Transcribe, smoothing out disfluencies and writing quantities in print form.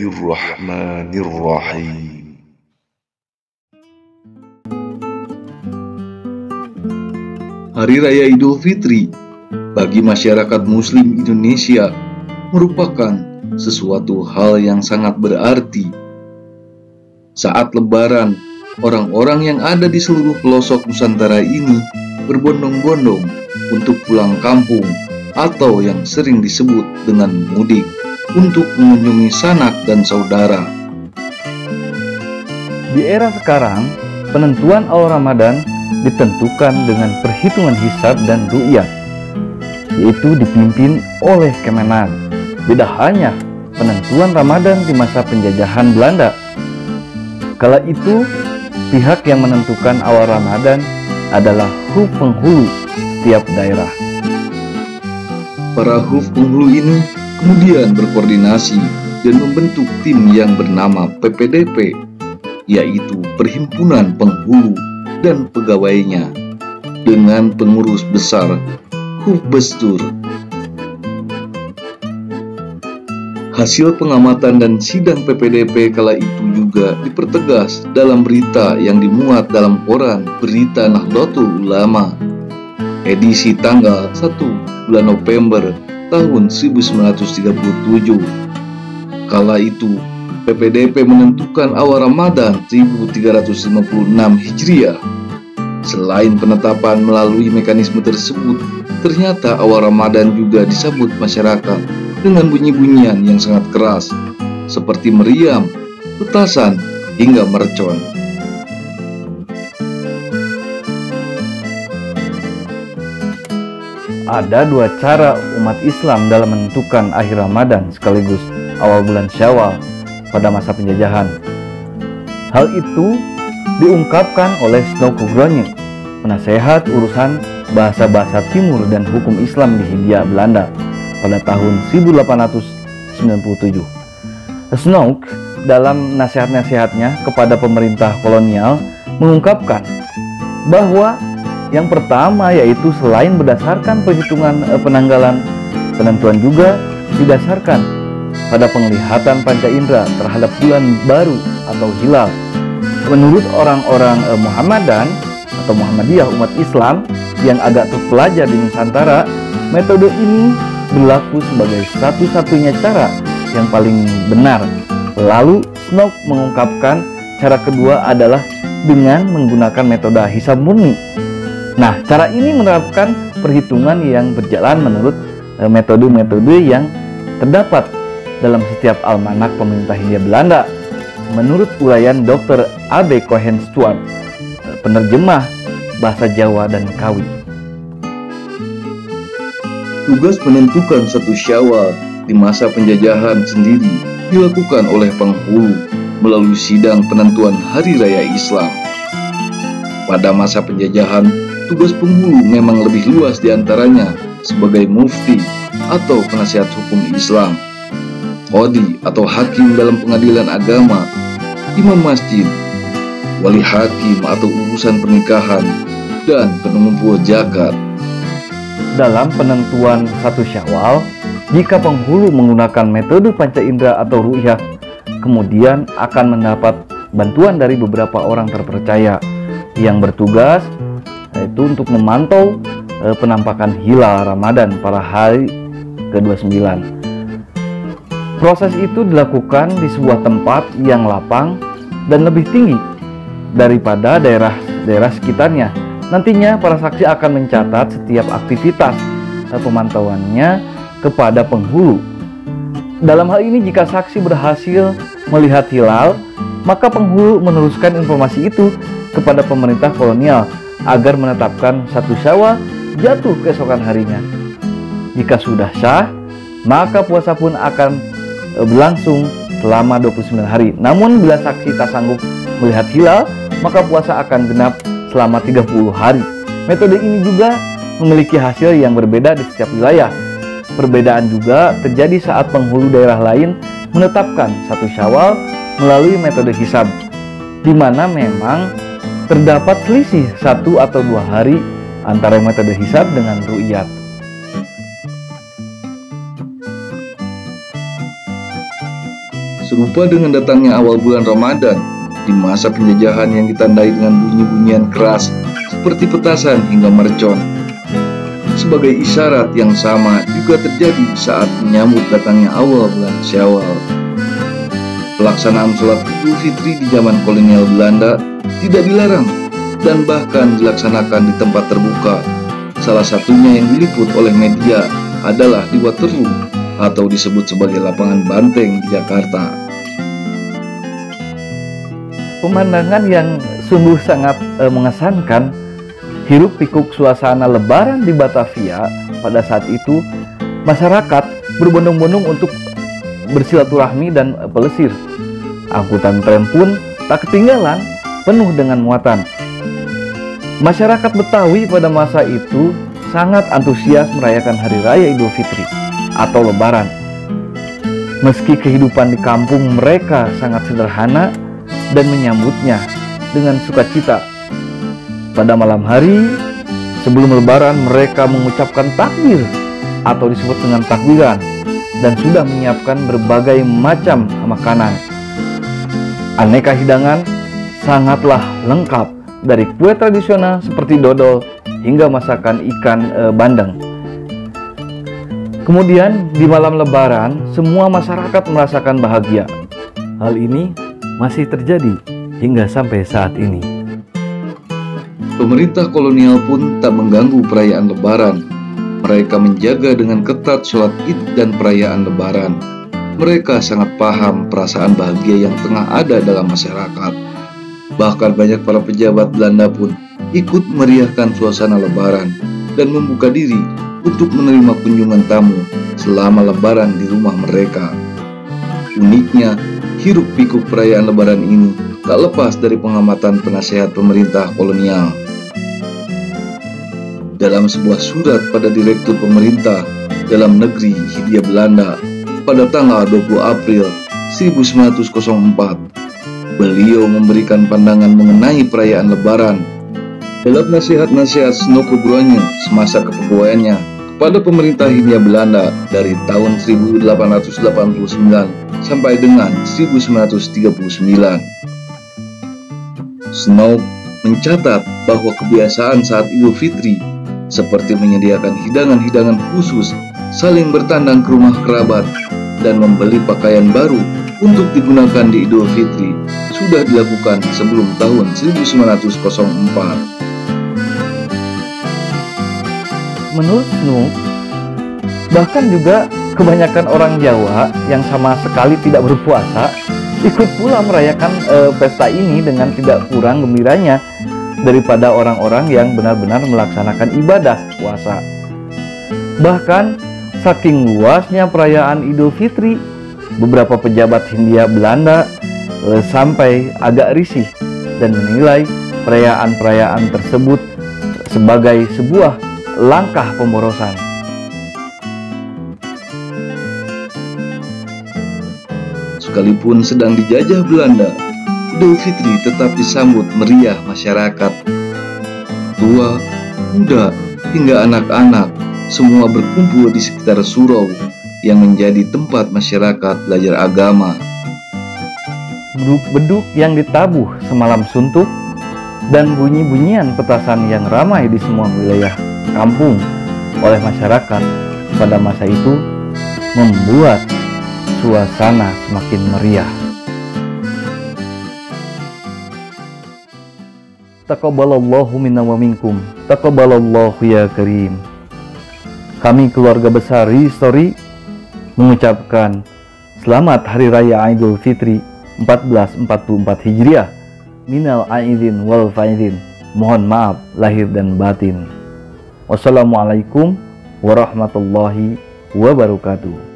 Bismillahirrahmanirrahim. Hari Raya Idul Fitri bagi masyarakat Muslim Indonesia merupakan sesuatu hal yang sangat berarti. Saat Lebaran, orang-orang yang ada di seluruh pelosok Nusantara ini berbondong-bondong untuk pulang kampung atau yang sering disebut dengan mudik untuk mengunjungi sanak dan saudara. Di era sekarang, penentuan awal Ramadan ditentukan dengan perhitungan hisab dan ru'yah, yaitu dipimpin oleh Kemenak. Beda hanya penentuan Ramadan di masa penjajahan Belanda. Kala itu, pihak yang menentukan awal Ramadan adalah HUF penghulu setiap daerah. Para HUF penghulu ini kemudian berkoordinasi dan membentuk tim yang bernama PPDP, yaitu Perhimpunan Penghulu dan Pegawainya, dengan pengurus besar HUF Bestur. Hasil pengamatan dan sidang PPDP kala itu juga dipertegas dalam berita yang dimuat dalam koran Berita Nahdlatul Ulama, edisi tanggal 1 bulan November tahun 1937. Kala itu, PPDP menentukan awal Ramadan 1356 Hijriah. Selain penetapan melalui mekanisme tersebut, ternyata awal Ramadan juga disambut masyarakat dengan bunyi-bunyian yang sangat keras, seperti meriam, petasan, hingga mercon. Ada dua cara umat Islam dalam menentukan akhir Ramadan sekaligus awal bulan Syawal pada masa penjajahan. Hal itu diungkapkan oleh Snouckogrone, penasehat urusan bahasa-bahasa Timur dan hukum Islam di Hindia Belanda pada tahun 1897. Snouk dalam nasihat-nasihatnya kepada pemerintah kolonial mengungkapkan bahwa yang pertama yaitu selain berdasarkan perhitungan penanggalan, penentuan juga didasarkan pada penglihatan panca indera terhadap bulan baru atau hilal. Menurut orang-orang Muhammadan atau Muhammadiyah umat Islam yang agak terpelajar di Nusantara, metode ini berlaku sebagai satu-satunya cara yang paling benar. Lalu Snouk mengungkapkan cara kedua adalah dengan menggunakan metode hisab murni. Nah, cara ini menerapkan perhitungan yang berjalan menurut metode-metode yang terdapat dalam setiap almanak pemerintah Hindia Belanda. Menurut uraian Dr. A.B. Cohen Stuart, penerjemah bahasa Jawa dan Kawi. Tugas menentukan satu Syawal di masa penjajahan sendiri dilakukan oleh penghulu melalui sidang penentuan Hari Raya Islam. Pada masa penjajahan, tugas penghulu memang lebih luas diantaranya sebagai mufti atau penasihat hukum Islam, qadi atau hakim dalam pengadilan agama, imam masjid, wali hakim atau urusan pernikahan, dan pengumpul zakat. Dalam penentuan satu Syawal, jika penghulu menggunakan metode panca indera atau ru'yah, kemudian akan mendapat bantuan dari beberapa orang terpercaya yang bertugas yaitu untuk memantau penampakan hilal Ramadan pada hari ke-29. Proses itu dilakukan di sebuah tempat yang lapang dan lebih tinggi daripada daerah-daerah sekitarnya. Nantinya para saksi akan mencatat setiap aktivitas pemantauannya kepada penghulu. Dalam hal ini, jika saksi berhasil melihat hilal, maka penghulu meneruskan informasi itu kepada pemerintah kolonial agar menetapkan satu Syawal jatuh keesokan harinya. Jika sudah sah, maka puasa pun akan berlangsung selama 29 hari. Namun bila saksi tak sanggup melihat hilal, maka puasa akan genap selama 30 hari. Metode ini juga memiliki hasil yang berbeda di setiap wilayah. Perbedaan juga terjadi saat penghulu daerah lain menetapkan satu Syawal melalui metode hisab, di mana memang terdapat selisih 1 atau 2 hari antara metode hisab dengan ru'yat. Serupa dengan datangnya awal bulan Ramadan di masa penjajahan yang ditandai dengan bunyi-bunyian keras seperti petasan hingga mercon. Sebagai isyarat yang sama juga terjadi saat menyambut datangnya awal bulan Syawal. Pelaksanaan sholat Idul Fitri di zaman kolonial Belanda tidak dilarang dan bahkan dilaksanakan di tempat terbuka. Salah satunya yang diliput oleh media adalah di Waterloo atau disebut sebagai lapangan banteng di Jakarta. Pemandangan yang sungguh sangat mengesankan, hiruk pikuk suasana lebaran di Batavia pada saat itu. Masyarakat berbondong-bondong untuk bersilaturahmi dan pelesir. Angkutan tram pun tak ketinggalan, penuh dengan muatan. Masyarakat Betawi pada masa itu sangat antusias merayakan Hari Raya Idul Fitri atau Lebaran. Meski kehidupan di kampung mereka sangat sederhana dan menyambutnya dengan sukacita. Pada malam hari sebelum Lebaran mereka mengucapkan takbir atau disebut dengan takbiran dan sudah menyiapkan berbagai macam makanan. Aneka hidangan sangatlah lengkap, dari kue tradisional seperti dodol hingga masakan ikan bandeng. Kemudian di malam Lebaran semua masyarakat merasakan bahagia. Hal ini masih terjadi hingga sampai saat ini. Pemerintah kolonial pun tak mengganggu perayaan Lebaran. Mereka menjaga dengan ketat sholat Id dan perayaan Lebaran. Mereka sangat paham perasaan bahagia yang tengah ada dalam masyarakat. Bahkan banyak para pejabat Belanda pun ikut meriahkan suasana Lebaran dan membuka diri untuk menerima kunjungan tamu selama Lebaran di rumah mereka. Uniknya, hiruk pikuk perayaan Lebaran ini tak lepas dari pengamatan penasehat pemerintah kolonial. Dalam sebuah surat pada Direktur Pemerintah Dalam Negeri Hindia Belanda pada tanggal 20 April 1904, beliau memberikan pandangan mengenai perayaan Lebaran. Dalam nasihat-nasihat Snokobronya semasa kepegawaiannya kepada pemerintah Hindia Belanda dari tahun 1889 sampai dengan 1939. Snow mencatat bahwa kebiasaan saat Idul Fitri seperti menyediakan hidangan-hidangan khusus, saling bertandang ke rumah kerabat, dan membeli pakaian baru untuk digunakan di Idul Fitri sudah dilakukan sebelum tahun 1904. Menurut Snow, bahkan juga kebanyakan orang Jawa yang sama sekali tidak berpuasa ikut pula merayakan pesta ini dengan tidak kurang gembiranya daripada orang-orang yang benar-benar melaksanakan ibadah puasa. Bahkan saking luasnya perayaan Idul Fitri, beberapa pejabat Hindia Belanda sampai agak risih dan menilai perayaan-perayaan tersebut sebagai sebuah langkah pemborosan. Sekalipun sedang dijajah Belanda, Idul Fitri tetap disambut meriah masyarakat. Tua, muda, hingga anak-anak semua berkumpul di sekitar surau yang menjadi tempat masyarakat belajar agama. Beduk yang ditabuh semalam suntuk dan bunyi-bunyian petasan yang ramai di semua wilayah kampung oleh masyarakat pada masa itu membuat suasana semakin meriah. Taqabbalallahu minna wa minkum. Taqabbalallahu ya karim. Kami keluarga besar Story mengucapkan selamat Hari Raya Idul Fitri 1444 Hijriah. Minal aidin wal faidin. Mohon maaf lahir dan batin. Wassalamualaikum warahmatullahi wabarakatuh.